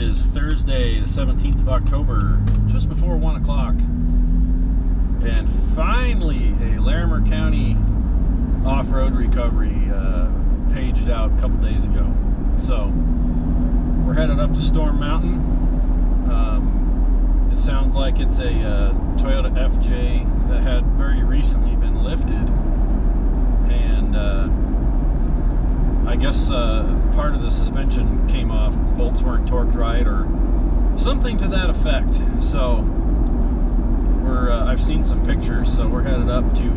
is Thursday, the 17th of October, just before 1 o'clock. And finally, a Larimer County off-road recovery paged out a couple days ago. So, we're headed up to Storm Mountain. It sounds like it's a Toyota FJ that had very recently been lifted. And I guess part of the suspension came off, bolts weren't torqued right, or something to that effect. So I've seen some pictures, so we're headed up to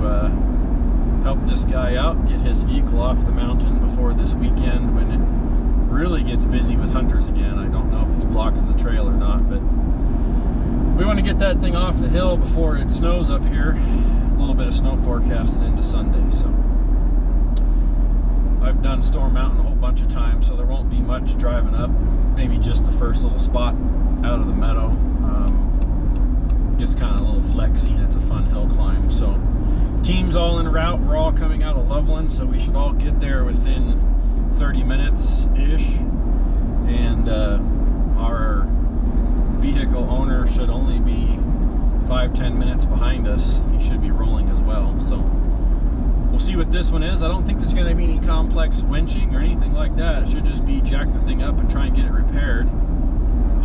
help this guy out, get his vehicle off the mountain before this weekend when it really gets busy with hunters again. I don't know if he's blocking the trail or not, but we want to get that thing off the hill before it snows up here. A little bit of snow forecasted into Sunday, so I've done Storm Mountain a whole bunch of times, so there won't be much driving up. Maybe just the first little spot out of the meadow. Gets kind of a little flexy, and it's a fun hill climb. So, team's all en route. We're all coming out of Loveland, so we should all get there within 30 minutes-ish. And our vehicle owner should only be 5-10 minutes behind us. He should be rolling as well. So, we'll see what this one is. I don't think there's going to be any complex winching or anything like that. It should just be jack the thing up and try and get it repaired.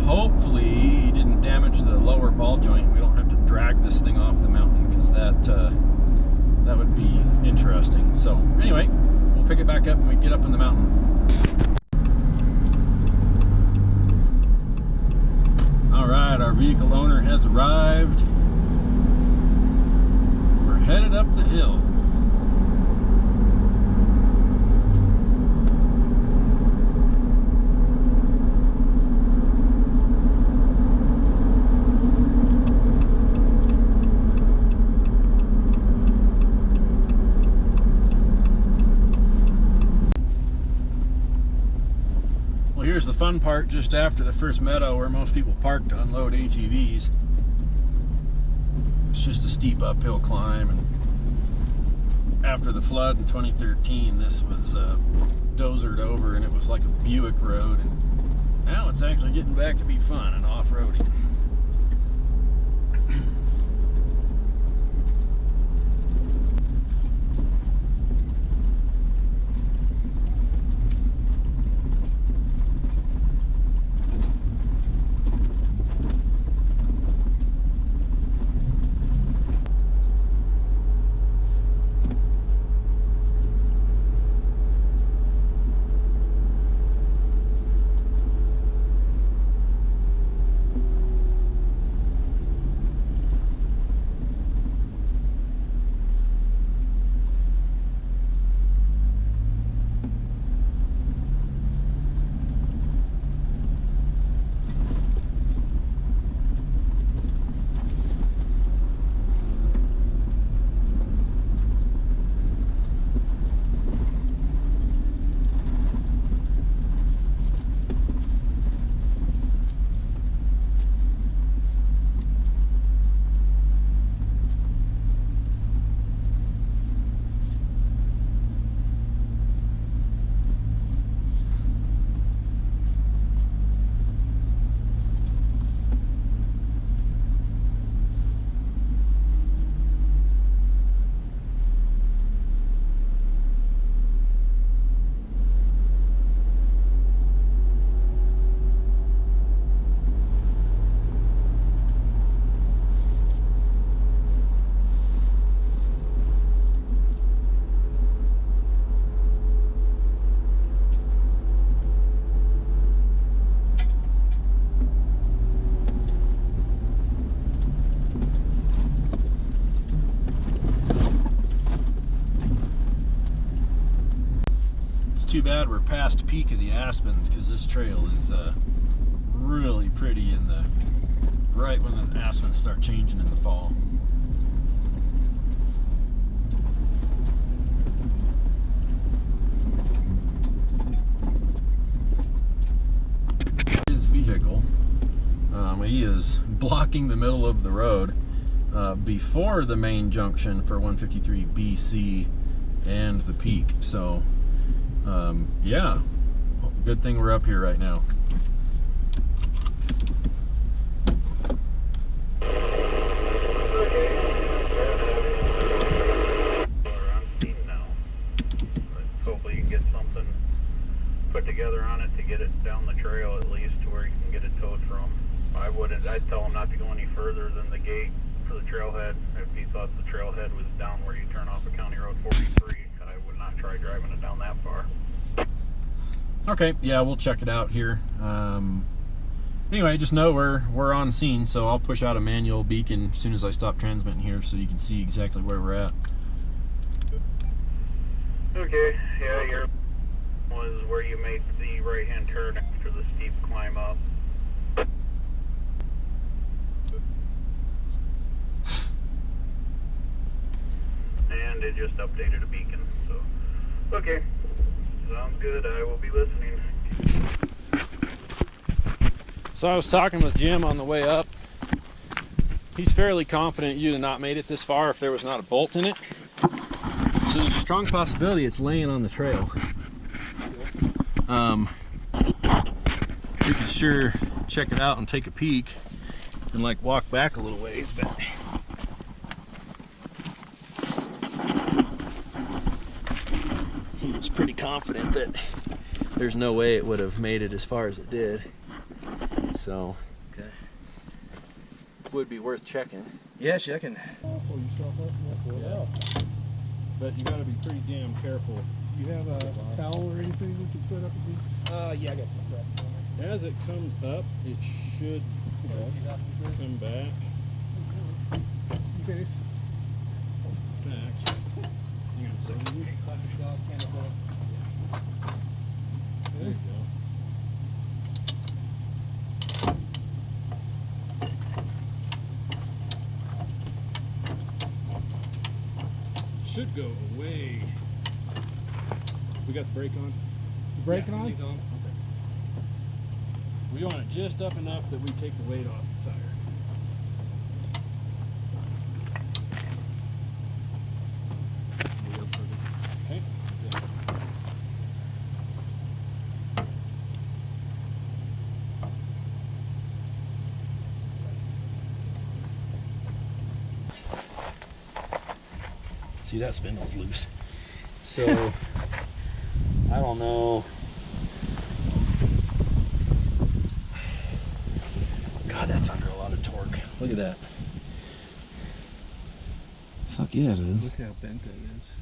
Hopefully he didn't damage the lower ball joint. We don't have to drag this thing off the mountain, because that would be interesting. So anyway, we'll pick it back up when we get up in the mountain. Alright, our vehicle owner has arrived. We're headed up the hill. Here's the fun part just after the first meadow where most people park to unload ATVs. It's just a steep uphill climb, and after the flood in 2013, this was dozered over and it was like a Buick road, and now it's actually getting back to be fun and off-roading. Too bad we're past peak of the aspens, because this trail is really pretty in the right when the aspens start changing in the fall. His vehicle, he is blocking the middle of the road before the main junction for 153 BC and the peak. So yeah, good thing we're up here right now. put together on it to get it down the trail at least to where you can get it towed from. I'd tell him not to go any further than the gate for the trailhead. If he thought the trailhead was down where you turn off of County Road 43, I would not try driving it down that far. Okay, yeah, we'll check it out here. Anyway, just know we're on scene, so I'll push out a manual beacon as soon as I stop transmitting here so you can see exactly where we're at. Okay, yeah, your was where you make the right-hand turn after the steep climb up. And it just updated a beacon, so okay, sounds good. I will be listening. So I was talking with Jim on the way up. He's fairly confident you'd have not made it this far if there was not a bolt in it. So there's a strong possibility it's laying on the trail. We could sure check it out and take a peek and like walk back a little ways, but he was pretty confident that there's no way it would have made it as far as it did. So, okay, would be worth checking. Yeah, checking. Yeah, but you got to be pretty damn careful. You have a towel or anything we can put up at least? Yeah, I got some wrapped on As it comes up, it should come back. Just in case. Back. Hang on a second. There you go. Should go away. We got the brake on? The brake on? Everything's on? Okay. We want it just up enough that we take the weight off the tire. Okay. Good. See, that spindle's loose. So, I don't know. God, that's under a lot of torque. Look at that. Fuck yeah, it is. Look how bent that is.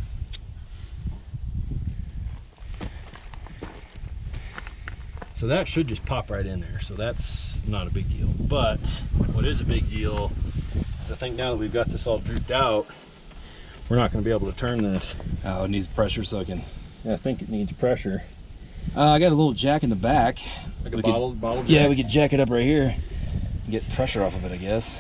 So that should just pop right in there. So that's not a big deal. But what is a big deal is I think now that we've got this all drooped out, we're not going to be able to turn this. Oh, it needs pressure sucking. Yeah, I think it needs pressure. I got a little jack in the back. Like a We bottle could, jack? yeah, we could jack it up right here and get pressure off of it, I guess.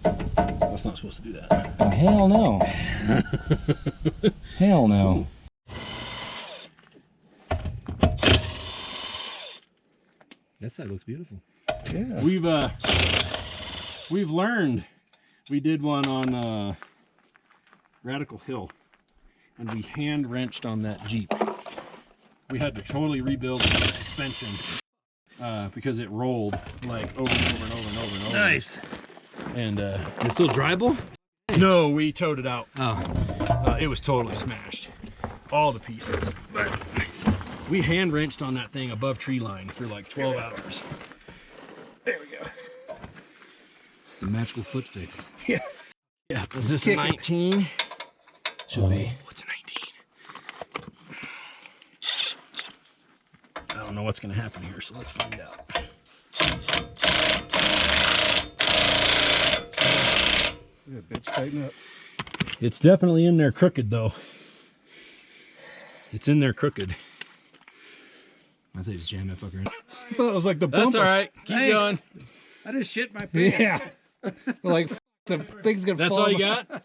That's not supposed to do that. Oh, hell no. Hell no. That side looks beautiful. Yeah. We've learned. We did one on Radical Hill, and we hand wrenched on that Jeep. We had to totally rebuild the suspension because it rolled like over and over and over and over and over. Nice. And It's still drivable? no, we towed it out. Oh. It was totally smashed, all the pieces. But we hand wrenched on that thing above tree line for like 12 hours. There we go. The magical foot fix. Yeah. Yeah. Is this a 19? Should be. What's a 19? I don't know what's going to happen here, so let's find out. Yeah, bitch, tighten up. It's definitely in there crooked, though. It's in there crooked. I say just jam that fucker in. I thought it was like the bumper. That's all right. Keep Thanks. going. I just shit my pants. Yeah. Like, the thing's gonna That's fall. all you got?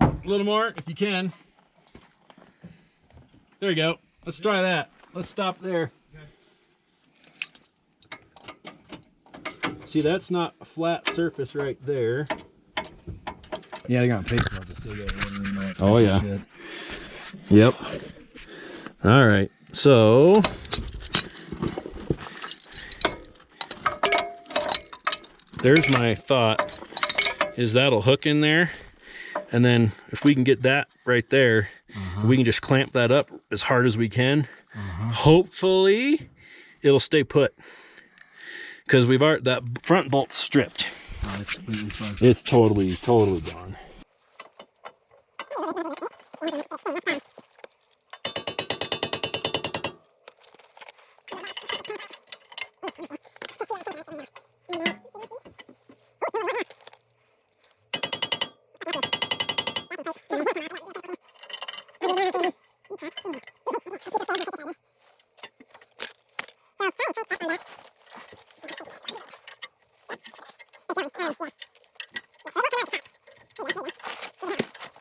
A little more, if you can. There you go. Let's try that. Let's stop there. See, that's not a flat surface right there. Yeah, they got paper to still get it. Oh, yeah. Yep. All right. So there's my thought, is that'll hook in there And then if we can get that right there, we can just clamp that up as hard as we can. Hopefully it'll stay put. Because we've already, that front bolt's stripped. Oh, it's completely fucked. It's totally gone.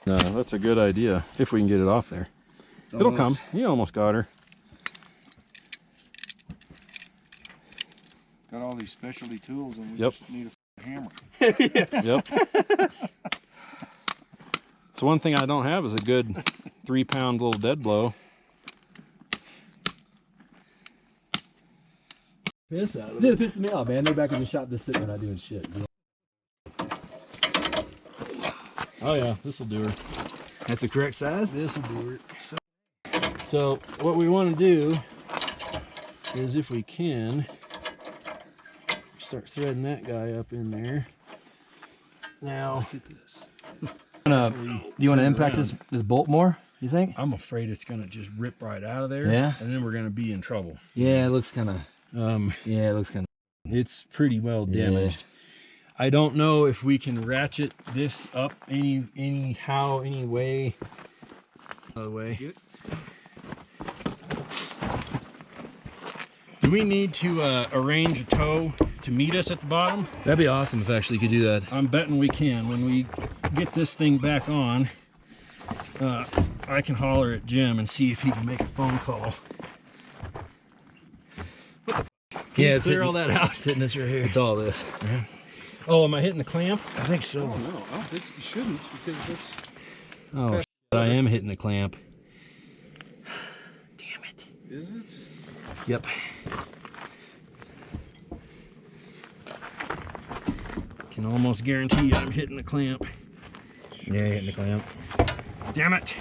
No, that's a good idea if we can get it off there. It'll come. You almost got her. Got all these specialty tools and we Yep. just need a hammer. Yep. So one thing I don't have is a good 3-pound little dead blow. Piss out of it. It pisses me off, man. They're back in the shop just sitting there not doing shit. You know? Oh yeah, this will do her. That's the correct size? This will do her. So what we want to do is, if we can, start threading that guy up in there. Now, Look at this. Do you want to impact this bolt more, you think? I'm afraid it's gonna just rip right out of there. Yeah? And then we're gonna be in trouble. Yeah, it looks kind of... Yeah, it looks kind of... it's pretty well damaged. I don't know if we can ratchet this up any way. Other way. Do we need to arrange a tow to meet us at the bottom? That'd be awesome if actually you could do that. I'm betting we can. When we get this thing back on, I can holler at Jim and see if he can make a phone call. Yeah, Clear all that out. It's hitting this right here. It's all this. Oh, am I hitting the clamp? I think so. No, I don't think you shouldn't because that's... Oh, I am hitting the clamp. Damn it. Is it? Yep. Can almost guarantee I'm hitting the clamp. Yeah, you're hitting the clamp. Damn it.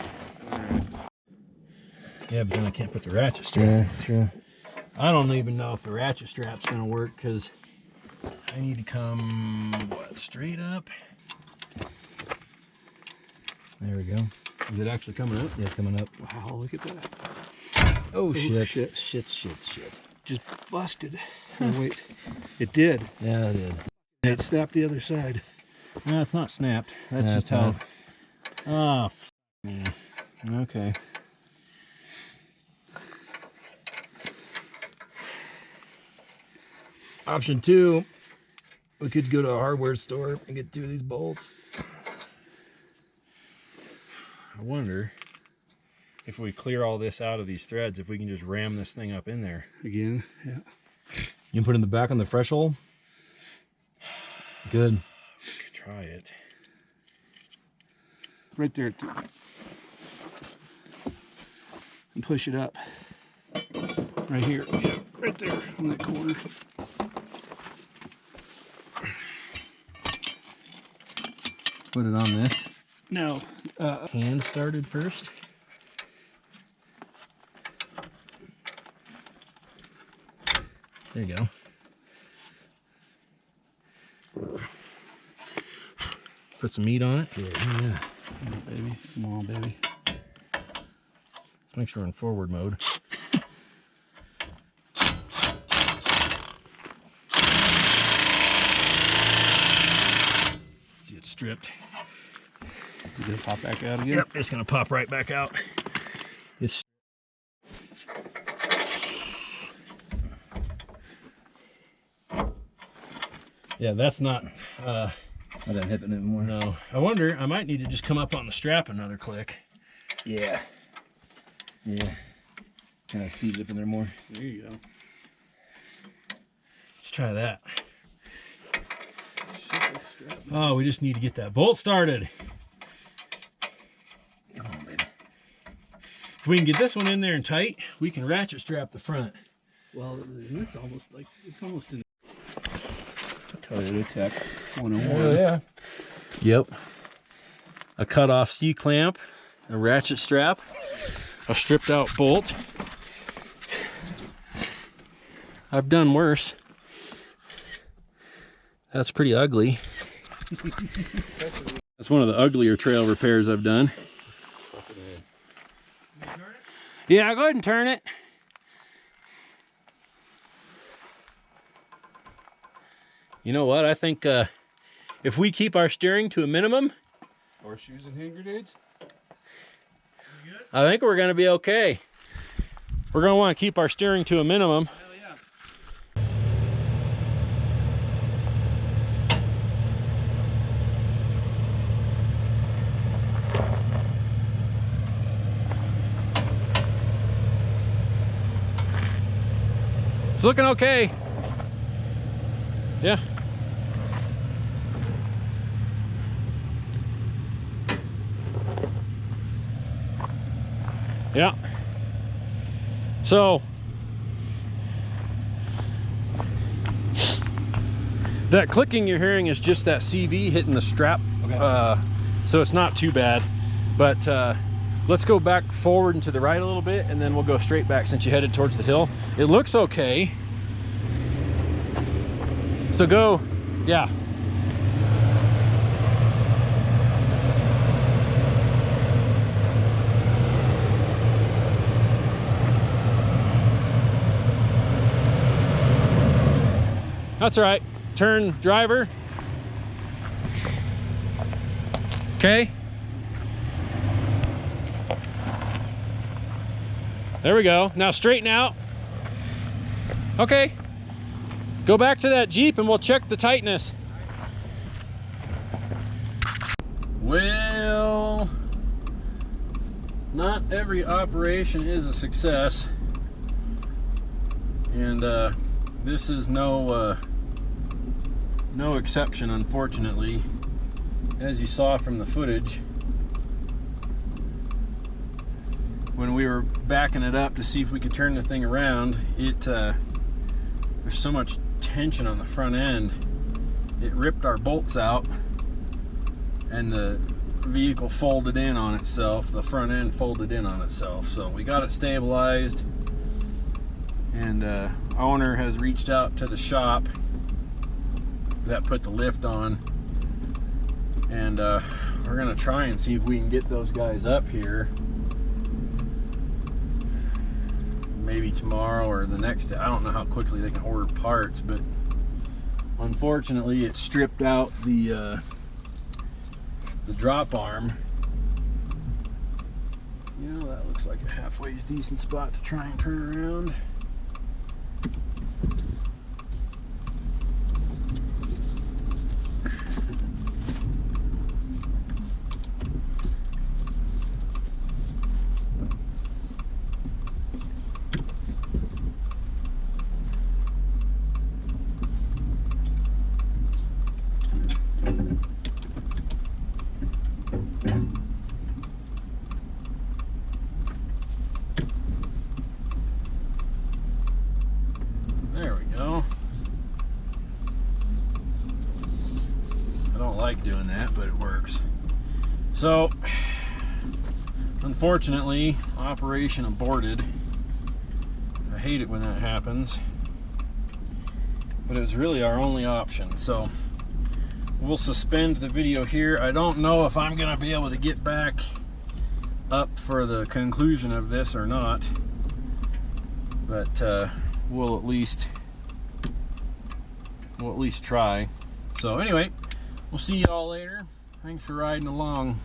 Yeah, but then I can't put the ratchet strap. Yeah, that's true. I don't even know if the ratchet strap's gonna work because I need to come, what, straight up? There we go. Is it actually coming up? Yeah, it's coming up. Wow, look at that. Oh, shit. shit. Shit. Just busted. Oh, wait. It did. Yeah, it did. It snapped the other side. No, it's not snapped. That's Yeah, just it's how. Oh, me. Okay. Option 2, we could go to a hardware store and get 2 of these bolts. I wonder if we clear all this out of these threads, if we can just ram this thing up in there. Again, yeah. You can put it in the back on the fresh hole? Good. We could try it. Right there. And push it up. Right here. Yeah, right there in that corner. Put it on this. No. Hand started first. There you go. Put some meat on it. Yeah. Come on, baby. Come on, baby. Let's make sure we're in forward mode. See, it's stripped. Is it gonna pop back out again? Yep, it's gonna pop right back out. It's yeah, that's not I didn't hit it anymore. no. I wonder, I might need to just come up on the strap another click. Yeah. Yeah. Kind of seat it up in there more. There you go. Let's try that. Oh, we just need to get that bolt started. Come on, baby. If we can get this one in there and tight, we can ratchet strap the front. Well, it's almost like it's almost an Toyota Tech 101. Oh, yeah. Yep. a cut-off C-clamp, a ratchet strap, a stripped out bolt. I've done worse. That's pretty ugly. That's one of the uglier trail repairs I've done. Yeah, go ahead and turn it. You know what? I think if we keep our steering to a minimum, Horseshoes and hand grenades? I think we're going to be okay. We're going to want to keep our steering to a minimum. It's looking okay. Yeah. Yeah. So that clicking you're hearing is just that CV hitting the strap. Okay. So it's not too bad. But let's go back forward and to the right a little bit, and then we'll go straight back since you headed towards the hill. It looks okay. So go, yeah. That's all right. Turn driver. Okay. There we go. Now straighten out. Okay. Go back to that Jeep and we'll check the tightness. Well, not every operation is a success. And this is no exception, unfortunately. As you saw from the footage, when we were backing it up to see if we could turn the thing around, there's so much tension on the front end, it ripped our bolts out and the vehicle folded in on itself. The front end folded in on itself. So we got it stabilized, and owner has reached out to the shop that put the lift on, and we're gonna try and see if we can get those guys up here maybe tomorrow or the next day. I don't know how quickly they can order parts, but unfortunately it stripped out the drop arm. You know, that looks like a halfway decent spot to try and turn around. There we go. I don't like doing that, but it works. So, unfortunately, operation aborted. I hate it when that happens, but it was really our only option. So, we'll suspend the video here. I don't know if I'm gonna be able to get back up for the conclusion of this or not, but we'll at least try. So anyway, we'll see y'all later. Thanks for riding along.